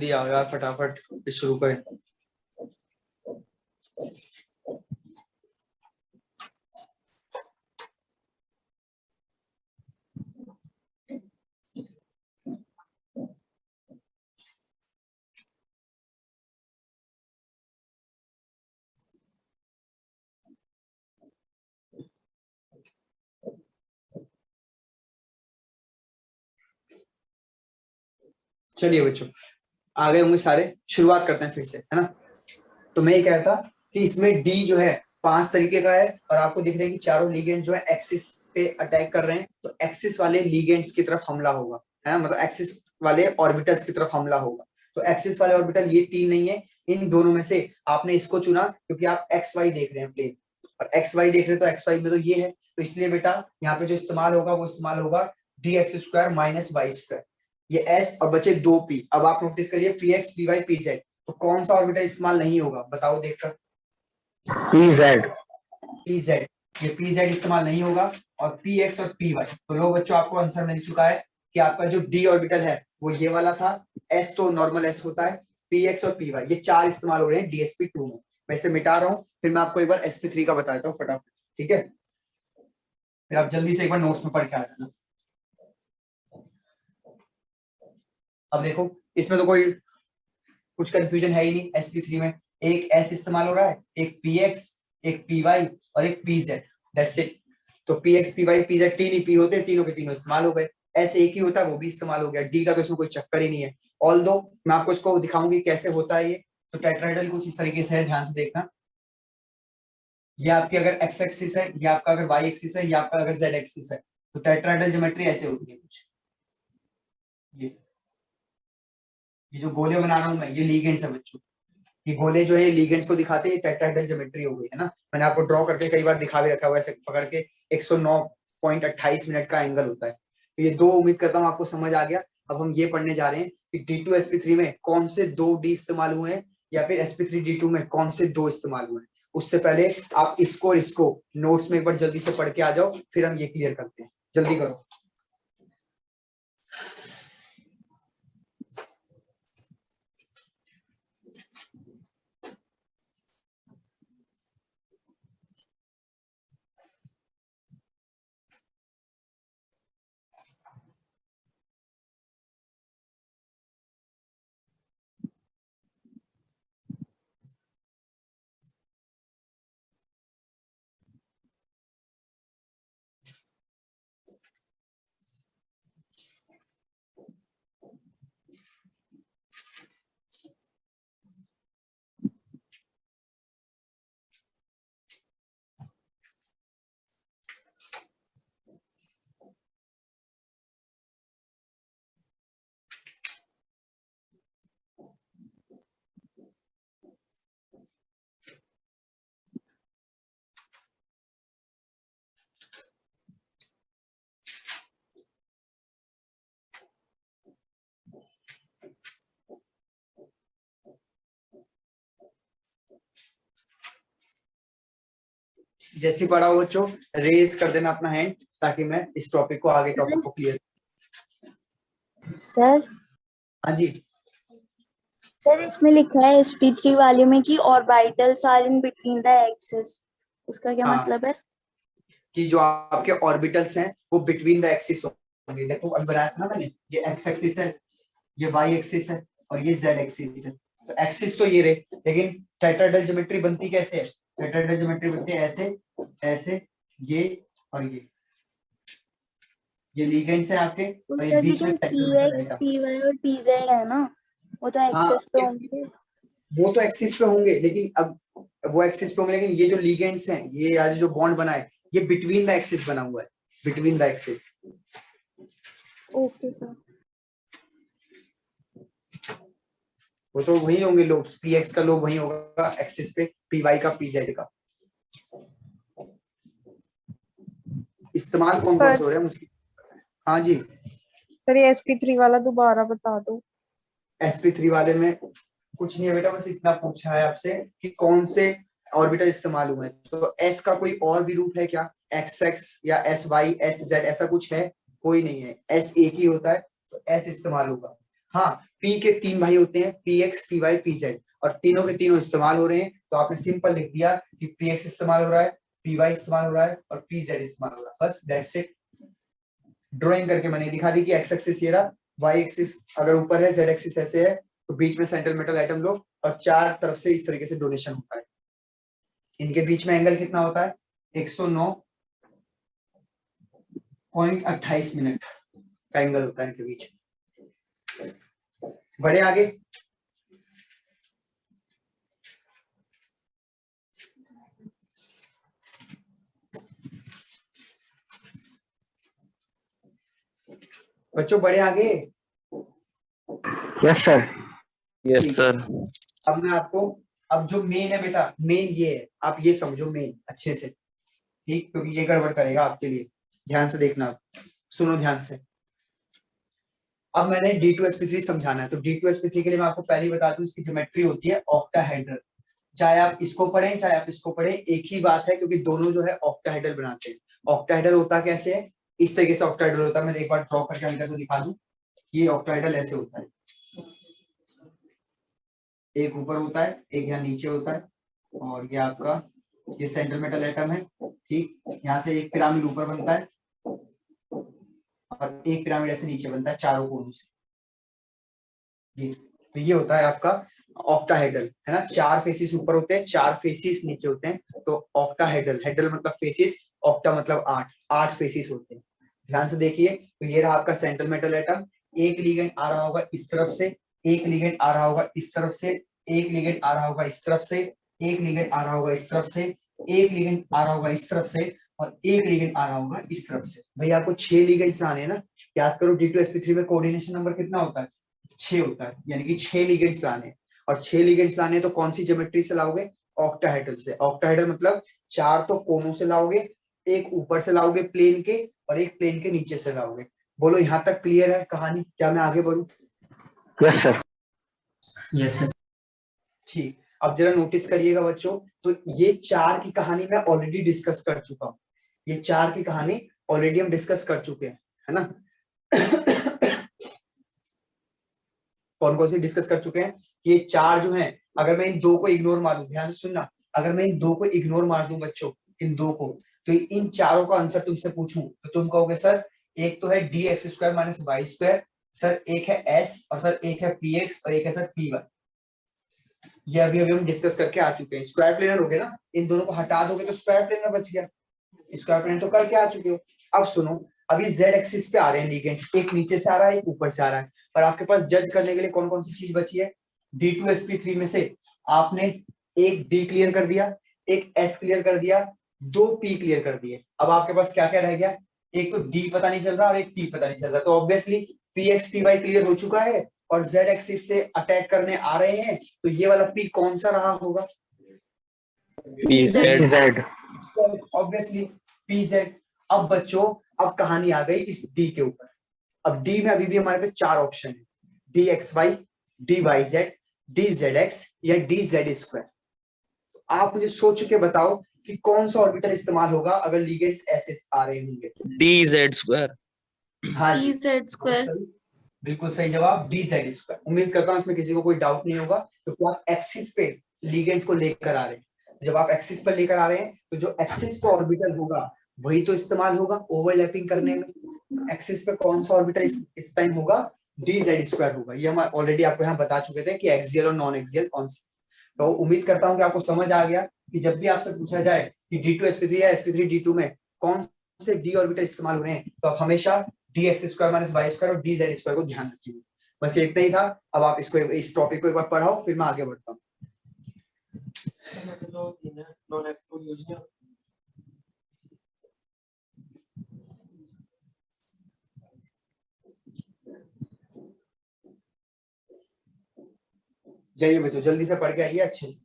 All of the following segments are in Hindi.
जल्दी आओ यार, फटाफट शुरू करें। चलिए बच्चों, आ गए होंगे सारे, शुरुआत करते हैं फिर से, है ना। तो मैं ये कह रहा था कि इसमें डी जो है 5 तरीके का है, और आपको दिख रहा है कि चारों लीगेंड जो है एक्सिस पे अटैक कर रहे हैं, तो एक्सिस वाले लीगेंड्स की तरफ हमला होगा, है ना, मतलब एक्सिस वाले ऑर्बिटल्स की तरफ हमला होगा। तो एक्सिस वाले ऑर्बिटल ये 3 नहीं है, इन दोनों में से आपने इसको चुना क्योंकि आप एक्स वाई देख रहे हैं प्लेन, और एक्स वाई देख रहे हैं, तो एक्स वाई में तो ये है, तो इसलिए बेटा यहाँ पे जो इस्तेमाल होगा वो इस्तेमाल होगा d x square minus y square, ये एस और बचे 2 पी। अब आप नोटिस करिए p x p y p z, तो कौन सा ऑर्बिटल इस्तेमाल नहीं होगा बताओ देखकर। P z. पी जेड, ये पी जेड इस्तेमाल नहीं होगा, और पी एक्स और पी वाई। तो लो बच्चों, आपको आंसर मिल चुका है कि आपका जो डी ऑर्बिटल है वो ये वाला था, एस तो नॉर्मल एस होता है, पी एक्स और पी वाई ये 4 इस्तेमाल हो रहे हैं डीएसपी 2 में। मैं इसे मिटा रहा हूँ, फिर मैं आपको एक बार sp3 का बता देता हूँ फटाफट, ठीक है। फिर आप जल्दी से एक बार नोट्स में पढ़ के आ जाना। अब देखो, इसमें तो कोई कुछ कंफ्यूजन है ही नहीं। sp3 में एक s इस्तेमाल हो रहा है, एक px, एक py और एक pz, दैट्स इट। तो px py pz 3 ही p होते हैं, तीनों के तीनों इस्तेमाल हो गए। s एक ही होता है, वो भी इस्तेमाल हो गया। d का तो इसमें कोई चक्कर ही नहीं है। ऑल्दो मैं आपको इसको दिखाऊंगी कैसे होता है ये। तो टेट्राहेड्रल कुछ इस तरीके से है, ध्यान से देखना। ये आपकी अगर x एक्सिस है, ये आपका अगर y एक्सिस है, ये आपका अगर z एक्सिस है, तो टेट्राहेड्रल ज्योमेट्री ऐसे होती है कुछ। ये जो गोले बना रहा हूं मैं, ये लीगेंड्स है बच्चों। ये गोले जो है लीगेंड्स को दिखाते हैं, टेट्राहेड्रल ज्योमेट्री हो गई, है ना। मैंने आपको ड्रॉ करके कई बार दिखा भी रखा हुआ है, ऐसे पकड़ के 109.28 मिनट का एंगल होता है। तो ये दो उम्मीद करता हूँ आपको समझ आ गया। अब हम ये पढ़ने जा रहे हैं कि D2sp3 में कौन से 2 डी इस्तेमाल हुए हैं, या फिर sp3d2 में कौन से 2 इस्तेमाल हुए हैं। उससे पहले आप इसको और इसको नोट्स में एक बार जल्दी से पढ़ के आ जाओ, फिर हम ये क्लियर करते हैं। जल्दी करो। जैसे पढ़ा हो बच्चों, रेज कर देना अपना हैंड, ताकि मैं इस टॉपिक को आगे टॉपिक को क्लियर। सर हाँ जी सर, इसमें लिखा है sp3 वाले में कि orbitals are in between the axis, उसका क्या हाँ, मतलब है? कि जो आपके ऑर्बिटल्स हैं वो बिटवीन द एक्सिस होंगे। देखो अभी बनाया था ना मैंने, ये एक्स एक्सिस है, ये वाई एक्सिस है, और ये जेड एक्सिस है। तो एक्सिस तो ये रहे, लेकिन टेट्राहेड्रल ज्योमेट्री बनती कैसे है? टेट्राहेड्रल ज्योमेट्री बनती है ऐसे, ऐसे, ये और ये लीगेंड्स है आपके, और ये सर बीच में लेकिन सेंट्रोमीटर px रहेगा। py और pz है ना, वो तो हाँ, एक्सिस पे होंगे। वो तो एक्सिस पे होंगे, लेकिन अब वो एक्सिस पे होंगे, लेकिन ये जो लीगेंड्स हैं, ये आज जो बॉन्ड बना है, ये बिटवीन द एक्सिस बना हुआ है, between the axis. Okay sir. वो तो वही होंगे लोब्स, पी एक्स का लोब वही होगा एक्सिस पे, पी वाई का पी जेड का। इस्तेमाल कौन कौन से हो रहे हैं मुझे? हाँ जी, सर ये sp3 वाला दोबारा बता दो। sp3 वाले में कुछ नहीं है बेटा, बस इतना पूछा है आपसे कि कौन से ऑर्बिटल इस्तेमाल हुए हैं। तो s का कोई और भी रूप है क्या? xx या sy sz ऐसा कुछ है? कोई नहीं है, s एक ही होता है, तो s इस्तेमाल होगा। हाँ, पी के 3 भाई होते हैं, p x, p y, p z, और तीनों के तीनों इस्तेमाल हो रहे हैं, तो आपने सिंपल लिख दिया कि पी एक्स इस्तेमाल हो रहा है, पी वाई इस्तेमाल हो रहा है और पी जेड इस्तेमाल हो रहा है, बस दैट्स इट। ड्राइंग करके मैंने दिखा दी कि एक्स एक्सिस ये रहा, वाई एक्सिस अगर ऊपर है, जेड एक्सिस ऐसे है, तो बीच में सेंट्रल मेटल एटम लो और चार तरफ से इस तरीके से डोनेशन होता है। इनके बीच में एंगल कितना होता है? 109.28 का एंगल होता है इनके बीच। बढ़े आगे। बच्चों बढ़े आगे। Yes sir. Yes sir. अब मैं आपको, अब जो मेन है बेटा, मेन ये है, आप ये समझो मेन अच्छे से, ठीक, क्योंकि ये गड़बड़ करेगा आपके लिए। ध्यान से देखना, सुनो ध्यान से। अब मैंने D2sp3 समझाना है, तो D2sp3 के लिए मैं आपको पहले ही बता दूं, इसकी ज्योमेट्री होती है ऑक्टाहेड्रल। चाहे आप इसको पढ़ें चाहे आप इसको पढ़ें, एक ही बात है, क्योंकि दोनों जो है ऑक्टाहेड्रल बनाते हैं। ऑक्टाहेड्रल होता कैसे है? इस तरीके से ऑक्टाहेड्रल होता है। मैं एक बार ड्रॉ करके हल्का सा दिखा दूं। ये ऑक्टाहेड्रल ऐसे होता है, एक ऊपर होता है, एक यहाँ नीचे होता है, और ये आपका ये सेंट्रल मेटल एटम है, ठीक। यहाँ से एक पिरामिड ऊपर बनता है और एक पिरामिड ऐसे नीचे बनता है चारों कोनों से, जी। तो ये होता है आपका ऑक्टाहेड्रल, है ना। 4 फेसिस ऊपर होते हैं, 4 फेसिस नीचे होते हैं, तो ऑक्टाहेड्रल, हेड्रल मतलब फेसिस, ऑक्टा मतलब 8 फेसिस होते हैं। ध्यान से देखिए, तो ये रहा आपका सेंट्रल मेटल एटम, एक लिगेंड आ रहा होगा इस तरफ से, एक लिगेंड आ रहा होगा इस तरफ से, एक लिगेंड आ रहा होगा इस तरफ से, एक लिगेंड आ रहा होगा इस तरफ से, एक लिगेंड आ रहा होगा इस तरफ से, और एक लिगेंड आ रहा होगा इस तरफ से। भाई आपको 6 लिगेंड्स लाने हैं ना। याद करो D2sp3 में कोऑर्डिनेशन नंबर कितना होता है? 6 होता है, यानी कि 6 लिगेंड्स लाने हैं। और 6 लिगेंड्स लाने हैं तो कौन सी ज्योमेट्री से लाओगे? ऑक्टाहेड्रल से। ऑक्टाहेड्रल मतलब 4 तो कोनों से लाओगे, एक ऊपर से लाओगे प्लेन के, और एक प्लेन के नीचे से लाओगे। बोलो यहाँ तक क्लियर है कहानी? क्या मैं आगे बढ़ूं? Yes sir. Yes sir. ठीक, अब जरा नोटिस करिएगा बच्चों, तो ये 4 की कहानी मैं ऑलरेडी डिस्कस कर चुका हूँ। ये 4 की कहानी ऑलरेडी हम डिस्कस कर चुके हैं, है ना। कौन कौन सी डिस्कस कर चुके हैं? ये 4 जो हैं, अगर मैं इन 2 को इग्नोर मार दूं, ध्यान से सुनना, अगर मैं इन 2 को इग्नोर मार दूं बच्चों, इन 2 को, तो इन चारों का आंसर तुमसे पूछूं तो तुम कहोगे सर एक तो है dx² माइनस y², सर एक है s, और सर एक है px, और एक है सर py। ये अभी अभी हम डिस्कस करके आ चुके हैं। स्क्वायर प्लेनर हो गए ना, इन दोनों को हटा दोगे तो स्क्वायर प्लेनर बच गया। स्क्वायर प्लेनर तो करके आ चुके हो। अब सुनो, अभी जेड एक्सिस पे आ रहे हैं लिगेंड, एक नीचे से आ रहा है, एक ऊपर से आ रहा है, और आपके पास जज करने के लिए कौन कौन सी चीज बची है? D2sp3 में से आपने एक D क्लियर कर दिया, एक S क्लियर कर दिया, 2 P क्लियर कर दिए। अब आपके पास क्या क्या रह गया? एक तो D पता नहीं चल रहा और एक P पता नहीं चल रहा, तो ऑब्वियसली PX PY क्लियर हो चुका है और Z एक्सिस से अटैक करने आ रहे हैं, तो ये वाला P कौन सा रहा होगा? PZ। जेड। Obviously PZ। अब बच्चों, अब कहानी आ गई इस D के ऊपर। अब D में अभी भी हमारे पास 4 ऑप्शन है, DXY, DYZ, DZX या DZ²। आप मुझे सोच के बताओ कि कौन सा ऑर्बिटल इस्तेमाल होगा अगर लिगेंड्स ऐसे आ रहे होंगे? DZ²। हाँ जी, DZ²। बिल्कुल सही जवाब, DZ²। उम्मीद करता हूं इसमें किसी को कोई डाउट नहीं होगा, क्योंकि आप एक्सिस पे लिगेंड्स को लेकर आ रहे हैं। जब आप एक्सिस पर लेकर आ रहे हैं तो जो एक्सिस पे ऑर्बिटल होगा वही तो इस्तेमाल होगा ओवरलैपिंग करने में। एक्सिस पे कौन सा ऑर्बिटल इस टाइम होगा? DZ² होगा। ये हम ऑलरेडी आपको यहाँ बता चुके थे कि एक्सियल और नॉन एक्सियल कौन सी। तो उम्मीद करता हूं कि आपको समझ आ गया कि जब भी आपसे पूछा जाए कि D2sp3 या sp3 D2 में कौन से D ऑर्बिटल इस्तेमाल हो रहे हैं, तो आप हमेशा dx² माइनस y² और dz² को ध्यान रखिए। बस ये इतना ही था। अब आप इसको, इस टॉपिक को एक बार पढ़ाओ, फिर मैं आगे बढ़ता हूँ। जाइए बच्चों, जल्दी से पढ़ के आइए अच्छे से।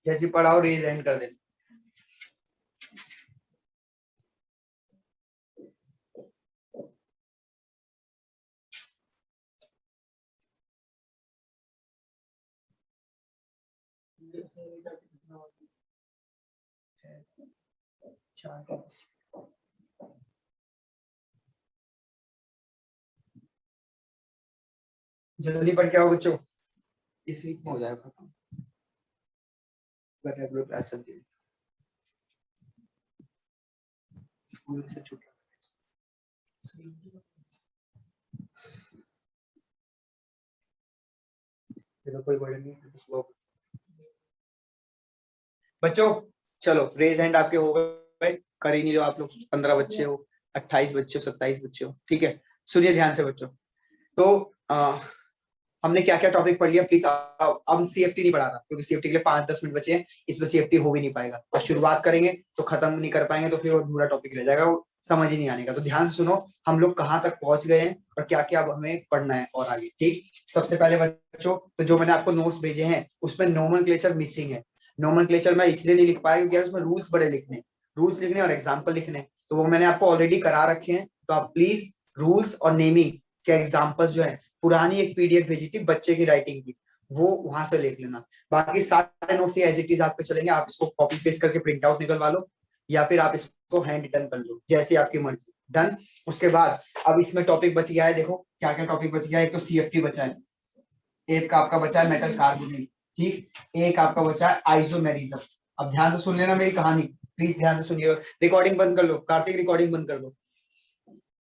जैसे पढ़ाओ रेज हैंड कर देना। जल्दी पढ़ के आओ बच्चों, इस वीक में हो जाएगा खत्म, रेगुलर क्लास चलती है, स्कूल से छुट्टी। कोई बड़े नहीं तो सुबह बच्चों, चलो रेज हैंड आपके हो गए, कर ही नहीं रहे आप लोग, 15 बच्चे हो, 28 बच्चे हो, 27 बच्चे हो, ठीक है। सुनिए ध्यान से बच्चों, तो हमने क्या क्या टॉपिक पढ़ लिया प्लीज। अब सीएफटी नहीं पढ़ा था क्योंकि सीएफटी के लिए 5-10 मिनट बचे हैं, इसमें सीएफटी हो भी नहीं पाएगा, और शुरुआत करेंगे तो खत्म नहीं कर पाएंगे, तो फिर वो पूरा टॉपिक रह जाएगा, वो समझ ही नहीं आने का। तो ध्यान से सुनो हम लोग कहाँ तक पहुंच गए हैं और क्या क्या अब हमें पढ़ना है और आगे, ठीक। सबसे पहले बच्चों, तो जो मैंने आपको नोट्स भेजे हैं उसमें नोमेनक्लेचर मिसिंग है। नोमेनक्लेचर मैं इसलिए नहीं लिख पाया क्योंकि उसमें रूल्स बड़े लिखने, रूल्स लिखने और एग्जाम्पल लिखने, तो वो मैंने आपको ऑलरेडी करा रखे हैं। तो आप प्लीज रूल्स और नेमिंग के एग्जाम्पल्स जो है, पुरानी एक पीडीएफ भेजी थी बच्चे की राइटिंग की, वो वहां से लिख लेना। बाकी सारे नोट्स एज इट इज आप पे चलेंगे, आप इसको कॉपी पेस्ट करके प्रिंट आउट निकलवा लो या फिर आप इसको हैंड रिटन कर लो, जैसे आपकी मर्जी। डन। उसके बाद अब इसमें टॉपिक बच गया है, देखो क्या क्या टॉपिक बच गया है। एक तो सीएफटी बचा है, एक का आपका बचा है मेटल कार्बोनेट, ठीक। एक आपका बचा है आइसोमेरिज्म। अब ध्यान से सुन लेना मेरी कहानी, प्लीज ध्यान से सुनिए। रिकॉर्डिंग बंद कर लो कार्तिक, रिकॉर्डिंग बंद कर लो।